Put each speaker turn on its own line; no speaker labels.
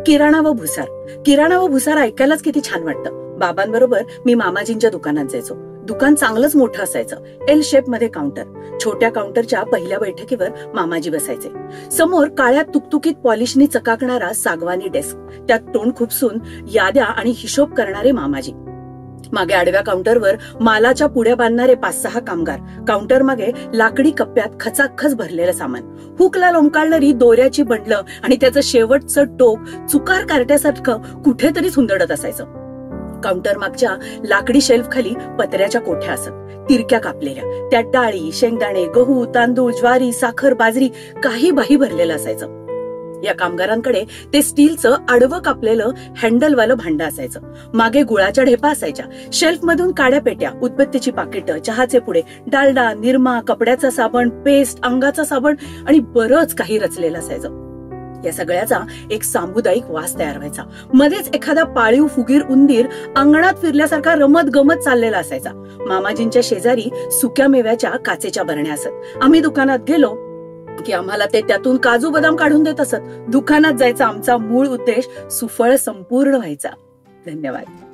किराणा व भुसार ऐकायलाच किती छान वाटतं. बाबांबरोबर मी मामाजींच्या दुकानात जायचो. दुकान चांगलंच मोठं असायचं. एल शेप मध्ये काउंटर. छोट्या काउंटरच्या पहिल्या बैठकीवर मामाजी बसायचे. समोर काळ्या तुकतुकीत पॉलिशनी चकाकणारा सागवानी डेस्क, त्यात तोंड खुपसून याद्या आणि हिशोब करणारे मामाजी. मागे आडव्या काउंटरवर मालाच्या पुड्या बांधणारे 5-6 कामगार. काउंटर मागे लाकडी कप्प्यात खचाखच भरलेलं सामान. हुकला लोंबकाळणारी दोऱ्याची बंडलं आणि त्याचं शेवटचं टोक चुकार कार्ट्यासारखं कुठेतरी हुंदडत असायचं. काउंटर मागच्या लाकडी शेल्फ खाली पत्र्याच्या कोठ्या असत, तिरक्या कापलेल्या. त्यात डाळी, शेंगदाणे, गहू, तांदूळ, ज्वारी, साखर, बाजरी काही बाही भरलेलं असायचं. या कामगारांकडे ते स्टीलचं आडवं कापलेलं हँडलवालं भांडं असायचं. मागे गुळाच्या ढेपा असायच्या. शेल्फ मधून काड्या पेट्या, उदबत्तीची पाकिटं, चहाचे पुडे, डालडा, निरमा, कपड्याचा साबण, पेस्ट, अंगाचा साबण आणि बरंच काही रचलेलं असायचं. या सगळ्याचा एक सामुदायिक वास तयार व्हायचा. मध्येच एखादा पाळीव फुगीर उंदीर अंगणात फिरल्यासारखा रमत गमत चाललेला असायचा. मामाजींच्या शेजारी सुक्या मेव्याच्या काचेच्या बरण्या असत. आम्ही दुकानात गेलो की आम्हाला ते त्यातून काजू बदाम काढून देत असत. दुकानात जायचा आमचा मूळ उद्देश सुफळ संपूर्ण व्हायचा. धन्यवाद.